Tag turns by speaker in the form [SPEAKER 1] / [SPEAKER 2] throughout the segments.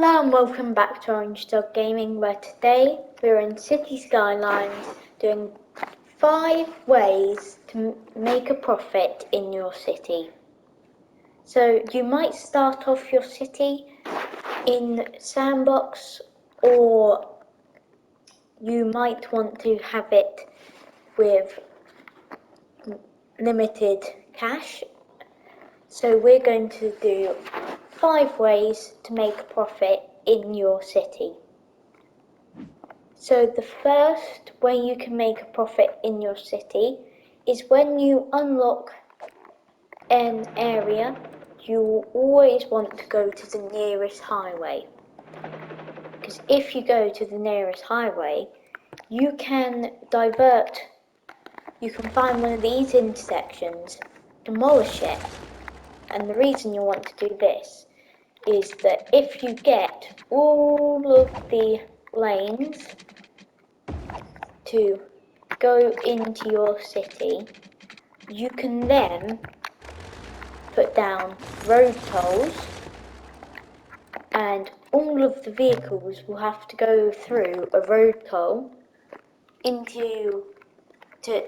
[SPEAKER 1] Hello and welcome back to Orange Dog Gaming, where today we're in Cities Skylines doing 5 ways to make a profit in your city. So you might start off your city in Sandbox, or you might want to have it with limited cash. So we're going to do 5 ways to make a profit in your city. So the first way you can make a profit in your city is when you unlock an area, you will always want to go to the nearest highway. Because if you go to the nearest highway, you can find one of these intersections, demolish it. And the reason you want to do this is that if you get all of the lanes to go into your city, you can then put down road tolls, and all of the vehicles will have to go through a road toll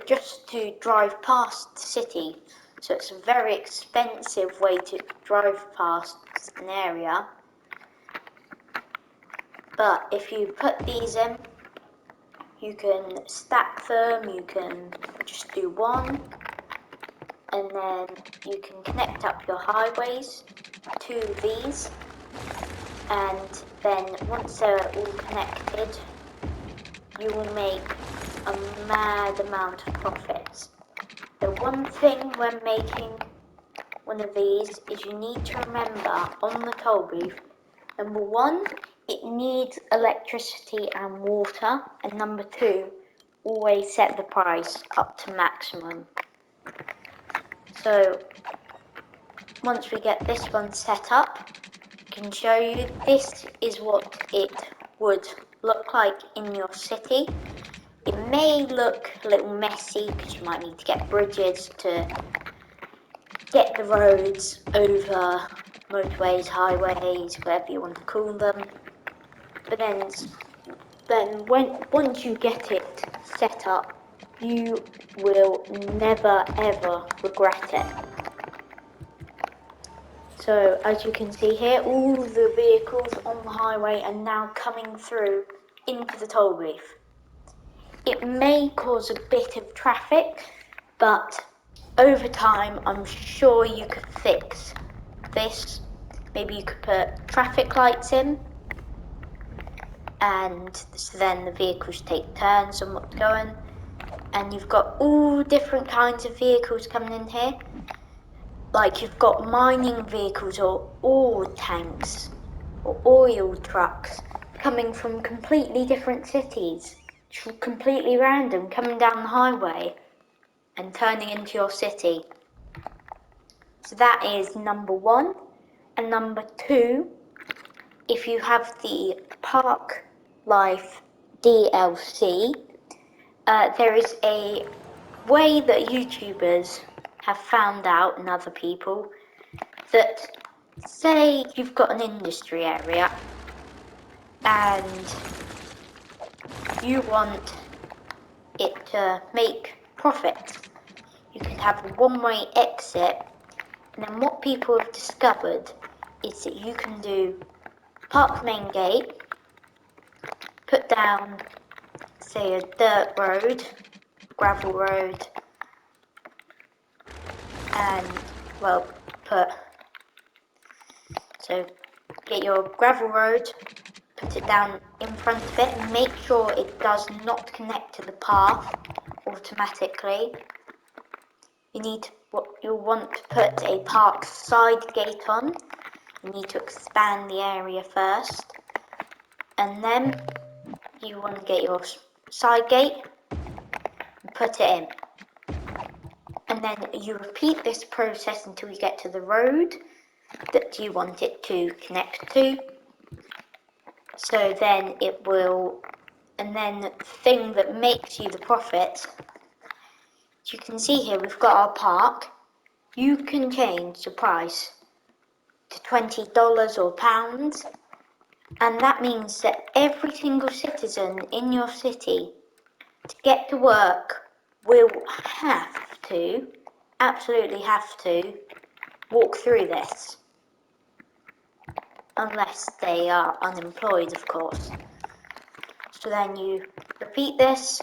[SPEAKER 1] just to drive past the city. So it's a very expensive way to drive past an area. But if you put these in, you can stack them, you can just do one, and then you can connect up your highways to these, and then once they're all connected, you will make a mad amount of profits. The one thing when making one of these is you need to remember on the toll booth, number 1, it needs electricity and water, and number 2, always set the price up to maximum. So once we get this one set up, I can show you this is what it would look like in your city. It may look a little messy because you might need to get bridges to get the roads over motorways, highways, whatever you want to call them. But then once you get it set up, you will never ever regret it. So as you can see here, all the vehicles on the highway are now coming through into the toll booth. It may cause a bit of traffic, but over time I'm sure you could fix this. Maybe you could put traffic lights in, and so then the vehicles take turns on what's going, and you've got all different kinds of vehicles coming in here. Like you've got mining vehicles or ore tanks or oil trucks coming from completely different cities, completely random, coming down the highway and turning into your city. So that is number 1. And number 2, if you have the Park Life DLC, there is a way that YouTubers have found out, and other people, that say you've got an industry area and you want it to make profits. You can have a one-way exit, and then what people have discovered is that you can do park main gate, put down, say, a dirt road, gravel road, and, well, so get your gravel road, put it down in front of it, and make sure it does not connect to the path automatically. You'll want to put a park side gate on. You need to expand the area first, and then you want to get your side gate and put it in. And then you repeat this process until you get to the road that you want it to connect to. So then it will, and then the thing that makes you the profit, as you can see here, we've got our park. You can change the price to $20 or pounds, And that means that every single citizen in your city, to get to work, will have to, absolutely have to, walk through this. Unless they are unemployed, of course. So then you repeat this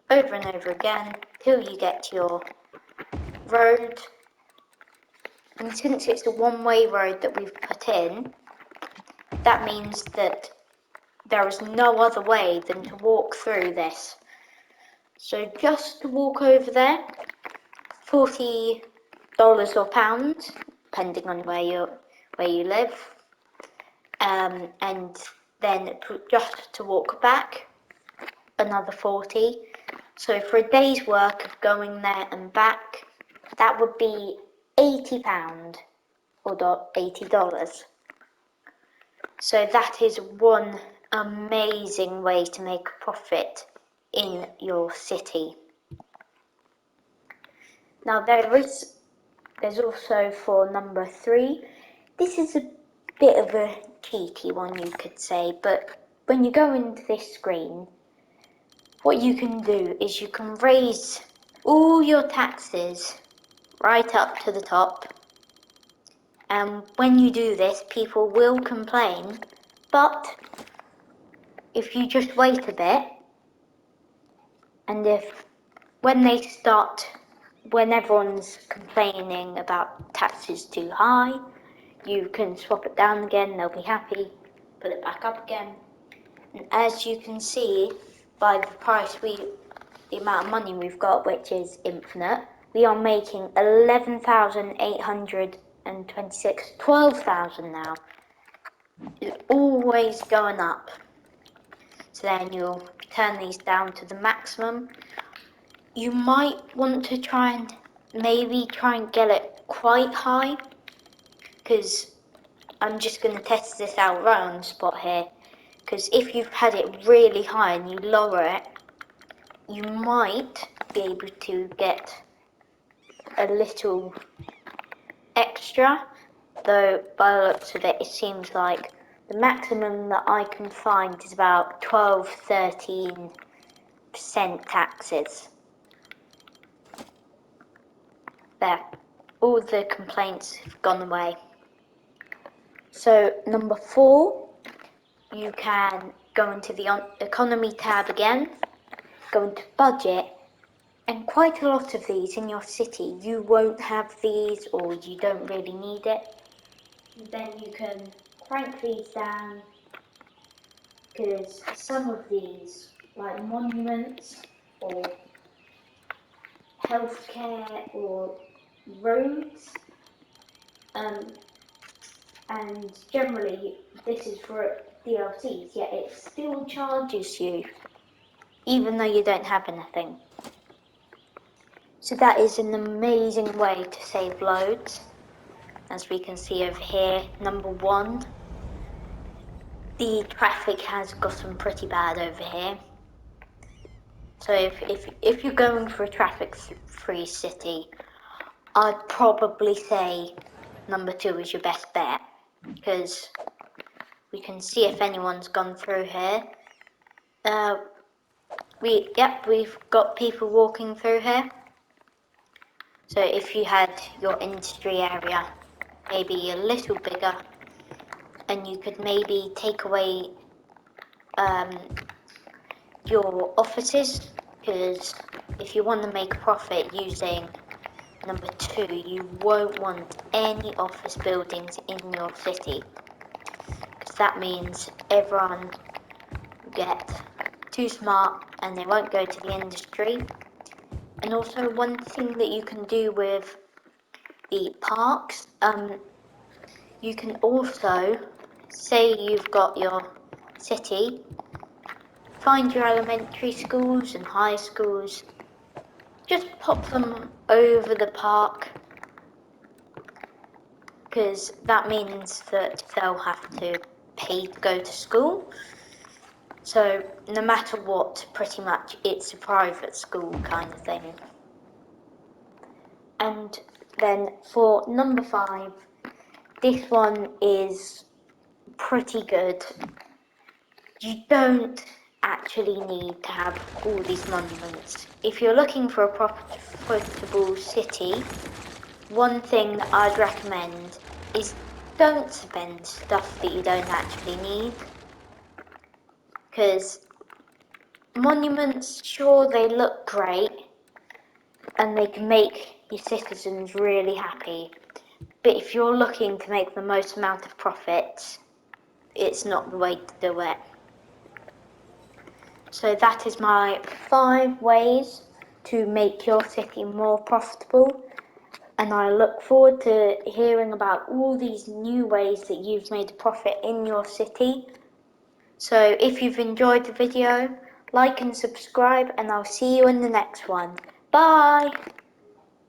[SPEAKER 1] over and over again till you get to your road. And since it's a one-way road that we've put in, that means that there is no other way than to walk through this. So just to walk over there, $40 or pounds, depending on where you live, and then just to walk back, another 40. So for a day's work of going there and back, that would be £80 or $80. So that is one amazing way to make a profit in your city. Now there's also for number 3. This is a bit of a cheeky one, you could say, but when you go into this screen, what you can do is you can raise all your taxes right up to the top. And when you do this, people will complain, but if you just wait a bit, and when everyone's complaining about taxes too high, you can swap it down again, they'll be happy, put it back up again. And as you can see, by the amount of money we've got, which is infinite, we are making 11,826, 12,000 now. It's always going up. So then you'll turn these down to the maximum. You might want to try and get it quite high, because I'm just going to test this out right on the spot here. Because if you've had it really high and you lower it, you might be able to get a little extra, though by the looks of it, it seems like the maximum that I can find is about 12-13% taxes. There, all the complaints have gone away. So number 4, you can go into the economy tab again, go into budget, and quite a lot of these in your city, you won't have these or you don't really need it. Then you can crank these down, because some of these, like monuments or healthcare or roads, and generally this is for DLCs, yet it still charges you, even though you don't have anything. So that is an amazing way to save loads. As we can see over here, number 1, the traffic has gotten pretty bad over here. So if you're going for a traffic-free city, I'd probably say number 2 is your best bet, because we can see if anyone's gone through here. We've got people walking through here. So if you had your industry area maybe a little bigger, and you could maybe take away your offices, because if you want to make a profit using number 2, you won't want any office buildings in your city, because that means everyone will get too smart and they won't go to the industry. And also one thing that you can do with the parks, you can also, say you've got your city, find your elementary schools and high schools, just pop them over the park, because that means that they'll have to pay to go to school. So no matter what, pretty much it's a private school kind of thing. And then for number 5, this one is pretty good. You don't actually need to have all these monuments. If you're looking for a profitable city, one thing that I'd recommend is don't spend stuff that you don't actually need. Because monuments, sure, they look great and they can make your citizens really happy. But if you're looking to make the most amount of profits, it's not the way to do it. So that is my 5 ways to make your city more profitable. And I look forward to hearing about all these new ways that you've made a profit in your city. So if you've enjoyed the video, like and subscribe, and I'll see you in the next one. Bye!